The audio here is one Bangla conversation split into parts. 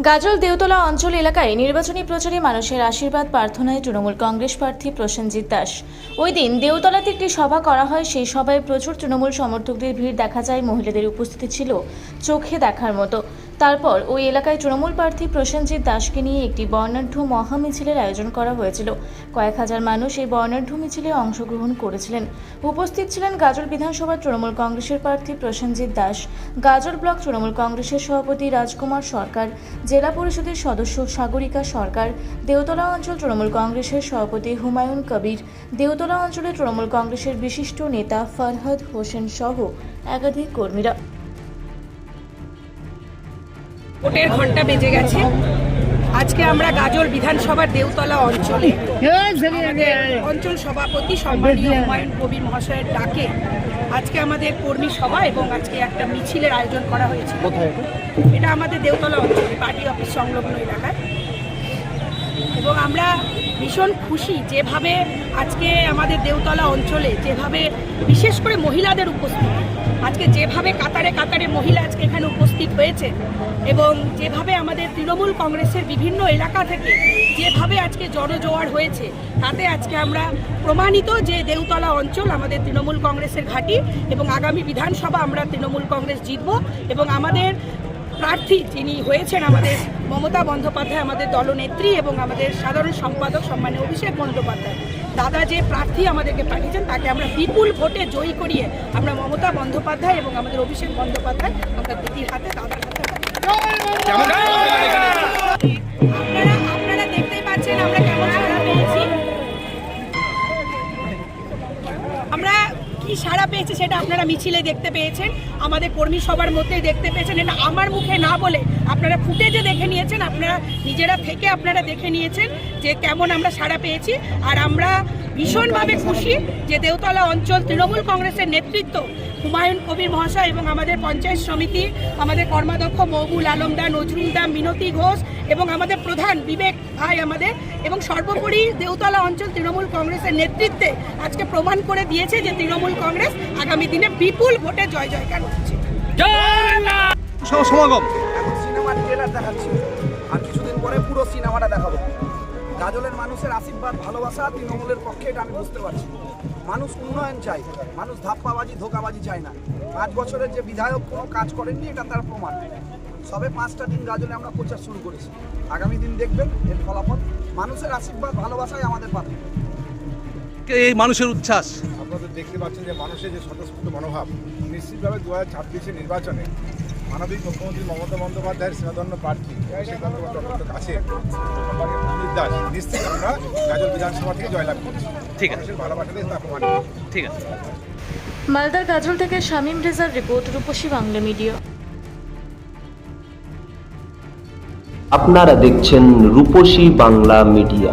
গাজল দেওতলা অঞ্চল এলাকায় নির্বাচনী প্রচারে মানুষের আশীর্বাদ প্রার্থনায় তৃণমূল কংগ্রেস প্রার্থী প্রসেনজিৎ দাস। ওই দিন দেওতলাতে একটি সভা করা হয়। সেই সভায় প্রচুর তৃণমূল সমর্থকদের ভিড় দেখা যায়। মহিলাদের উপস্থিতি ছিল চোখে দেখার মতো। তারপর ওই এলাকায় তৃণমূল প্রার্থী প্রসেনজিৎ দাসকে নিয়ে একটি বর্ণাঢ্য মহামিছিলের আয়োজন করা হয়েছিল। কয়েক হাজার মানুষ এই বর্ণাঢ্য মিছিলে অংশগ্রহণ করেছিলেন। উপস্থিত ছিলেন গাজল বিধানসভার তৃণমূল কংগ্রেসের প্রার্থী প্রসেনজিৎ দাস, গাজল ব্লক তৃণমূল কংগ্রেসের সভাপতি রাজকুমার সরকার, জেলা পরিষদের সদস্য সাগরিকা সরকার, দেওতলা অঞ্চল তৃণমূল কংগ্রেসের সভাপতি হুমায়ুন কবির, দেওতলা অঞ্চলে তৃণমূল কংগ্রেসের বিশিষ্ট নেতা ফরহাদ হোসেন সহ একাধিক কর্মীরা। ভোটের ঘন্টা বেজে গেছে। আজকে আমরা গাজল বিধানসভার দেওতলা অঞ্চলে অঞ্চল সভাপতি সম্মানীয় হুমায়ুন কবির মহাশয়ের ডাকে আজকে আমাদের কর্মী সভা এবং আজকে একটা মিছিলের আয়োজন করা হয়েছে। এটা আমাদের দেওতলা অঞ্চলে পার্টি অফিস সংলগ্ন এলাকায়, এবং আমরা ভীষণ খুশি যেভাবে আজকে আমাদের দেওতলা অঞ্চলে যেভাবে বিশেষ করে মহিলাদের উপস্থিতি, আজকে যেভাবে কাতারে কাতারে মহিলা আজকে এখানে উপস্থিত হয়েছে, এবং যেভাবে আমাদের তৃণমূল কংগ্রেসের বিভিন্ন এলাকা থেকে যেভাবে আজকে জনজোয়ার হয়েছে, তাতে আজকে আমরা প্রমাণিত যে দেওতলা অঞ্চল আমাদের তৃণমূল কংগ্রেসের ঘাঁটি, এবং আগামী বিধানসভা আমরা তৃণমূল কংগ্রেস জিতব। এবং আমাদের প্রার্থী যিনি হয়েছেন আমাদের মমতা বন্দ্যোপাধ্যায়, আমাদের দলনেত্রী এবং আমাদের সাধারণ সম্পাদক সম্মানীয় অভিষেক বন্দ্যোপাধ্যায় দাদা যে প্রার্থী আমাদেরকে পাঠিয়েছেন, তাকে আমরা বিপুল ভোটে জয়ী করিয়ে আমরা মমতা বন্দ্যোপাধ্যায় এবং আমাদের অভিষেক বন্দ্যোপাধ্যায় আমরা দিদির হাতে দাদার হাতে আপনারা দেখতেই পাচ্ছেন আমরা কেমন সাড়া পেয়েছি। আমরা কি সাড়া পেয়েছি সেটা আপনারা মিছিলে দেখতে পেয়েছেন, আমাদের কর্মী সবার মধ্যেই দেখতে পেয়েছেন। এটা আমার মুখে না বলে আপনারা ফুটেজে দেখে নিয়েছেন, আপনারা নিজেরা থেকে আপনারা দেখে নিয়েছেন যে কেমন আমরা সাড়া পেয়েছি। আর আমরা ভীষণভাবে খুশি যে দেওতলা অঞ্চল তৃণমূল কংগ্রেসের নেতৃত্ব হুমায়ুন কবির মহাশয় এবং আমাদের পঞ্চায়েত সমিতি, আমাদের কর্মাধ্যক্ষ মহবুল আলম দা, নজরুল দা, মিনতি ঘোষ এবং আমাদের প্রধান বিবেক ভাই আমাদের, এবং সর্বোপরি দেওতলা অঞ্চল তৃণমূল কংগ্রেসের নেতৃত্বে আজকে প্রমাণ করে দিয়েছে যে তৃণমূল কংগ্রেস আগামী দিনে বিপুল ভোটে জয় জয়কার হচ্ছে। সমাগম এখন সিনেমার ট্রেলার দেখাচ্ছি, আর কিছুদিন পরে পুরো সিনেমাটা দেখাবো। গাজলের মানুষের আশীর্বাদ ভালোবাসা তৃণমূলের পক্ষে, এটা আমি বুঝতে পারছি। মানুষ উন্নয়ন চাই, মানুষ ধাপ্পাবাজি ধোকাবাজি চায় না। 5 বছরের যে বিধায়ক কোনো কাজ করেননি, এটা তার প্রমাণ। সবে 5টা দিন গাজলে আমরা প্রচার শুরু করেছি, আগামী দিন দেখবেন এর ফলাফল। মানুষের আশীর্বাদ ভালোবাসাই আমাদের পাবে। এই মানুষের উচ্ছ্বাস আপনাদের দেখতে পাচ্ছেন যে মানুষের যে স্বতঃস্ফূর্ত মনোভাব, নিশ্চিতভাবে 2026 নির্বাচনে মানবিক মুখ্যমন্ত্রী মমতা বন্দ্যোপাধ্যায়ের স্নেহধন্য প্রার্থী অভিষেক বন্দ্যোপাধ্যায়ের কাছে দাস নিশ্চিত আমরা গাজল বিধানসভা থেকে জয়লাভ করছি। ঠিক আছে, ভালোবাসাতে তা প্রমাণ। ঠিক আছে। মালদার গাজল থেকে শামীম রেজার রিপোর্ট, রূপসী বাংলা মিডিয়া। আপনারা দেখছেন রূপসী বাংলা মিডিয়া।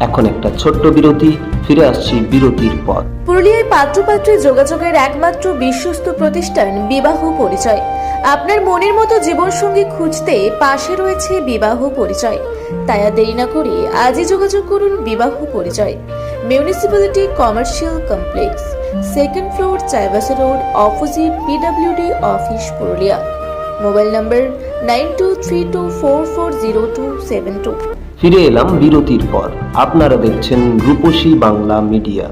এখন একটা ছোট্ট বিরতি, ফিরে আসছি বিরতির পর। পুরুলিয়ায় পাত্রপাত্রী যোগাযোগের একমাত্র বিশ্বস্ত প্রতিষ্ঠান বিবাহ পরিচয়। আপনার মনের মতো জীবনসঙ্গী খুঁজতে পাশে রয়েছে বিবাহ পরিচয়। তাই আর দেরি না করে আজই যোগাযোগ করুন বিবাহ পরিচয়। Municipality commercial complex, 2nd floor, Chaibasa road, opposite PWD office, Purulia. Mobile নম্বর 9232440272। ফিরে এলাম বিরতির পর। আপনারা দেখছেন রূপসী বাংলা মিডিয়া।